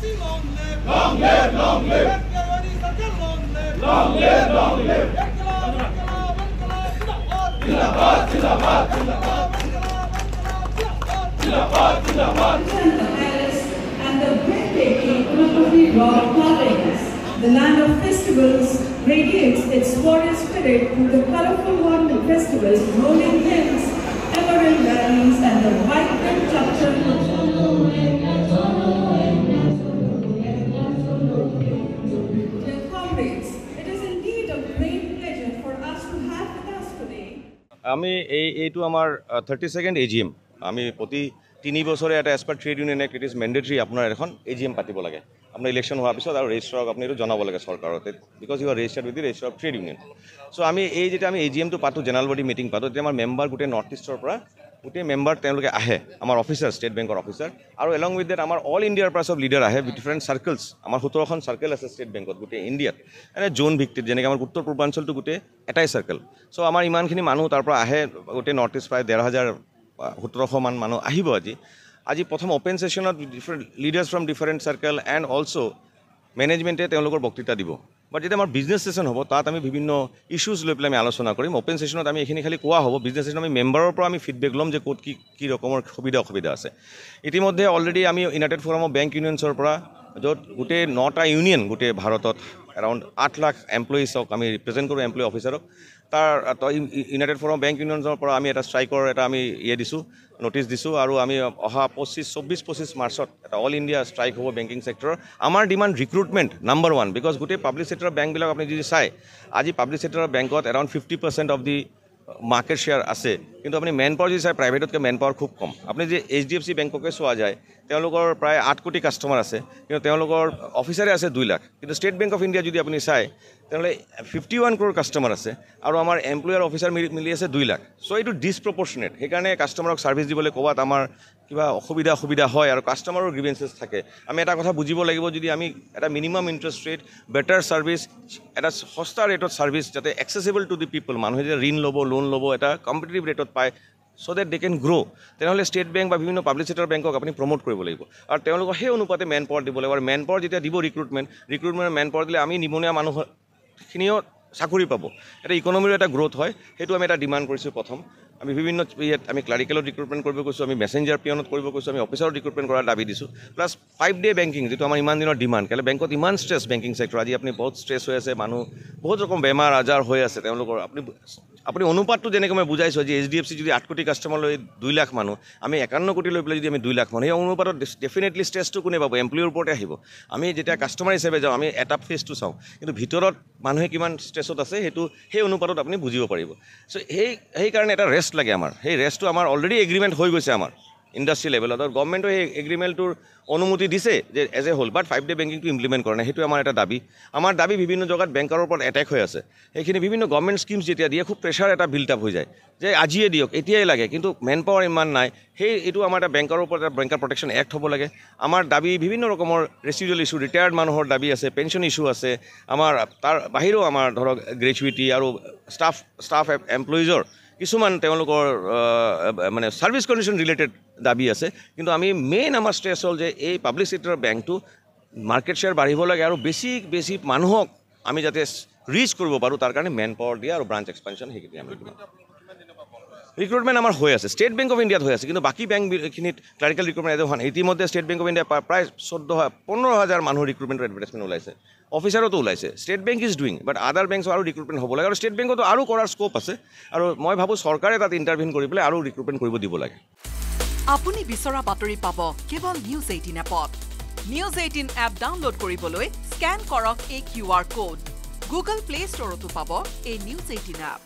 Long live, long live. Long live, long live. Zindabad, zindabad, zindabad. Zindabad, zindabad. And the breathtaking Unnapudi Rock Gardens. The land of festivals radiates its warrior spirit through the colorful Hornbill festivals, rolling hills, emerald valleys, and the vibrant cultural. Dear comrades, it is indeed a great pleasure for us to have with us today. আমি এইটো আমাৰ 32nd AGM আমি প্ৰতি 3 বছৰে এটা as per trade union act it is mandatory আপোনাৰ এখন AGM পাতিব লাগে আপোনাৰ ইলেকশ্যন হোৱাৰ পিছত আৰু ৰেজিষ্ট্ৰাৰক আপুনি এইটো জনাব লাগে চৰকাৰতে because you are registered with the registrar of trade union so' আমি এই যেতিয়া আমি AGMটো পাতোঁ জেনেৰেল বডি মিটিং পাতোঁ তেতিয়া আমাৰ মেম্বাৰ গোটেই নৰ্থ ইষ্টৰ পৰা গোটেই মেম্বাৰ তেওঁলোকে আহে আমাৰ অফিচাৰ ষ্টেট বেংকৰ অফিচাৰ আৰু এলং উইথ দেট আমাৰ অল ইণ্ডিয়াৰ পৰা চব লিডাৰ আহে ডিফাৰেণ্ট চাৰ্কলছ আমাৰ 17খন চাৰ্কেল আছে ষ্টেট বেংকত গোটেই ইণ্ডিয়াত এনে জোন ভিত্তিত যেনেকৈ আমাৰ উত্তৰ পূৰ্বাঞ্চলটো গোটেই এটাই চাৰ্কেল চ' আমাৰ ইমানখিনি মানুহ তাৰ পৰা আহে গোটেই নৰ্থ ইষ্ট প্ৰায় 17,000 মান মানুহ আহিব আজি প্ৰথম অপেন ছেশ্যনত different leaders from different circle and also' মেনেজমেণ্টে তেওঁলোকৰ বক্তৃতা দিব বাট যেতিয়া আমাৰ বিজনেছ ছেশ্যন হ'ব তাত আমি বিভিন্ন ইছ্যুজ লৈ পেলাই আমি আলোচনা কৰিম অপেন ছেশ্যনত আমি এইখিনি খালি কোৱা হ'ব বিজনেছ ছেশ্যনত আমি মেম্বাৰৰ পৰা আমি ফিডবেক ল'ম যে ক'ত কি ৰকমৰ সুবিধা অসুবিধা আছে ইতিমধ্যে অলৰেডি আমি ইউনাইটেড ফ'ৰাম অফ বেংক ইউনিয়নছৰ পৰা য'ত গোটেই 9টা ইউনিয়ন গোটেই ভাৰতত এৰাউণ্ড 8 লাখ এমপ্লয়িজক আমি ৰিপ্ৰেজেণ্ট কৰোঁ এমপ্লয়ি অফিচাৰক তাৰ ইউনাইটেড ফ'ৰাম বেংক ইউনিয়নছৰ পৰা আমি এটা ষ্ট্ৰাইকৰ এটা আমি দিছোঁ নটিচ দিছোঁ আৰু আমি অহা 24-25 মাৰ্চত এটা অল ইণ্ডিয়া ষ্ট্ৰাইক হ'ব বেংকিং ছেক্টৰৰ আমাৰ ডিমাণ্ড ৰিক্ৰুটমেণ্ট নাম্বাৰ 1 বিকজ গোটেই পাব্লিক ছেক্টৰৰ বেংকবিলাক আপুনি যদি চাই আজি পাব্লিক ছেক্টৰৰ বেংকত around 50% of the market share আছে কিন্তু আপুনি মেন পাৱাৰ যদি চাই প্ৰাইভেটতকৈ মেন পাৱাৰ খুব কম আপুনি যদি HDFC বেংককে চোৱা যায় তেওঁলোকৰ প্ৰায় 8 কোটি কাষ্টমাৰ আছে কিন্তু তেওঁলোকৰ অফিচাৰে আছে 2 লাখ কিন্তু ষ্টেট বেংক অফ ইণ্ডিয়া যদি আপুনি চাই তেনেহ'লে 51 ক্ৰ'ৰ কাষ্টমাৰ আছে আৰু আমাৰ এমপ্লয়াৰ অফিচাৰ মিলি আছে 2 লাখ চ' এইটো ডিছপ্ৰপৰ্চনেট সেইকাৰণে কাষ্টমাৰক ছাৰ্ভিচ দিবলৈ ক'ৰবাত আমাৰ কিবা অসুবিধা হয় আৰু কাষ্টমাৰৰ গ্ৰিভেঞ্চেছ থাকে আমি এটা কথা বুজিব লাগিব যদি আমি এটা minimum interest rate better service এটা সস্তা ৰেটত ছাৰ্ভিচ যাতে এক্সেচিবল টু দি পিপল মানুহে যে ঋণ ল'ব লোন ল'ব এটা কম্পিটিটিভ ৰেটত পায় চ' দেট দে কেন গ্ৰ' তেনেহ'লে ষ্টেট বেংক বা বিভিন্ন পাব্লিক ছেক্টৰ বেংকক আপুনি প্ৰমোট কৰিব লাগিব আৰু তেওঁলোকক সেই অনুপাতে মেন পাৱাৰ দিব লাগিব আৰু মেন পাৱাৰ যেতিয়া দিব ৰিক্ৰুটমেণ্ট মেন পাৱাৰ দিলে আমি নিবনুৱা মানুহখিনিও চাকৰি পাব এটা ইকনমিৰ এটা গ্ৰ'থ হয় সেইটো আমি এটা ডিমাণ্ড কৰিছোঁ প্ৰথম আমি বিভিন্ন ইয়াত আমি ক্লাৰিকেলত ৰিক্ৰুটমেণ্ট কৰিব কৈছোঁ আমি মেছেঞ্জাৰ পিয়নত কৰিব কৈছোঁ আমি অফিচাৰত ৰিক্ৰুটমেণ্ট কৰাৰ দাবী দিছোঁ প্লাছ 5-day বেংকিং যিটো আমাৰ ইমান দিনৰ ডিমাণ্ড কেলৈ বেংকত ইমান ষ্ট্ৰেছ বেংকিং ছেক্টৰ আজি আপুনি বহুত ষ্ট্ৰেছ হৈ আছে মানুহ বহুত ৰকম বেমাৰ আজাৰ হৈ আছে তেওঁলোকৰ আপুনি অনুপাতটো যেনেকৈ মই বুজাইছোঁ আজি HDFC যদি 8 কোটি কাষ্টমাৰ লৈ 2 লাখ মানুহ আমি 51 কোটি লৈ পেলাই যদি আমি 2 লাখ মানুহ সেই অনুপাতত ডেফিনেটলি ষ্ট্ৰেছটো কোনে পাব এমপ্লয়িৰ ওপৰতে আহিব আমি যেতিয়া কাষ্টমাৰ হিচাপে যাওঁ আমি এটা ফেজটো চাওঁ কিন্তু ভিতৰত মানুহে কিমান ষ্ট্ৰেছত আছে সেইটো সেই অনুপাতত আপুনি বুজিব পাৰিব চ' সেইকাৰণে এটা ৰেষ্ট লাগে আমাৰ সেই ৰেষ্টটো আমাৰ অলৰেডি এগ্ৰিমেণ্ট হৈ গৈছে আমাৰ ইণ্ডাষ্ট্ৰি লেভেলত আৰু গভৰ্ণমেণ্টে সেই এগ্ৰিমেণ্টটোৰ অনুমতি দিছে যে as a whole but 5-day বেংকিংটো ইমপ্লিমেণ্ট কৰা নাই সেইটো আমাৰ এটা দাবী বিভিন্ন জেগাত বেংকৰ ওপৰত এটেক হৈ আছে সেইখিনি বিভিন্ন গভৰ্ণমেণ্ট স্কিমছ যেতিয়া দিয়ে খুব প্ৰেছাৰ এটা বিল্ড আপ হৈ যায় যে আজিয়ে দিয়ক এতিয়াই লাগে কিন্তু মেন পাৱাৰ ইমান নাই এইটো আমাৰ এটা বেংকৰ ওপৰত এটা বেংকাৰ প্ৰটেকশ্যন এক্ট হ'ব লাগে আমাৰ দাবী বিভিন্ন ৰকমৰ ৰেচিডুৱেল ইছ্যু ৰিটায়াৰ্ড মানুহৰ দাবী আছে পেঞ্চন ইছ্যু আছে আমাৰ তাৰ বাহিৰেও আমাৰ ধৰক গ্ৰেজুৱেটি আৰু ষ্টাফ এমপ্লয়িজৰ কিছুমান তেওঁলোকৰ মানে ছাৰ্ভিচ কণ্ডিশ্যন ৰিলেটেড দাবী আছে কিন্তু আমি মেইন আমাৰ ষ্ট্ৰেছ হ'ল যে এই পাব্লিক ছেক্টৰৰ বেংকটো মাৰ্কেট শ্বেয়াৰ বাঢ়িব লাগে আৰু বেছি মানুহক আমি যাতে ৰিচ কৰিব পাৰোঁ তাৰ কাৰণে মেন পাৱাৰ দিয়া আৰু ব্ৰাঞ্চ এক্সপেনশ্যন সেইখিনি আমি ৰিক্ৰুটমেণ্ট আমাৰ হৈ আছে ষ্টেট বেংক অফ ইণ্ডিয়াত হৈ আছে কিন্তু বাকী বেংকখিনিত ক্লাৰিকেল ৰিক্ৰুটমেণ্ট হোৱা নাই ইতিমধ্যে ষ্টেট বেংক অফ ইণ্ডিয়া প্ৰায় 15,000 মানুহ ৰিক্ৰুটমেণ্টৰ এডভাৰটাইজমেণ্ট ওলাইছে অফিচাৰতো ওলাইছে ষ্টেট বেংক ইজ ডুইং বাট আদাৰ বেংকছ আৰু ৰিক্ৰুটমেণ্ট হ'ব লাগে আৰু ষ্টেট বেংকতো আৰু কৰাৰ স্ক'প আছে আৰু মই ভাবোঁ চৰকাৰে তাত ইণ্টাৰভিন কৰি পেলাই আৰু ৰিক্ৰুটমেণ্ট কৰিব দিব লাগে আপুনি বিচৰা বাতৰি পাব কেৱল নিউজ 18 এপত নিউজ 18 এপ ডাউনলোড কৰিবলৈ স্কেন কৰক এই QR কোড গুগল প্লে ষ্টৰতো পাব এই নিউজ 18 এপ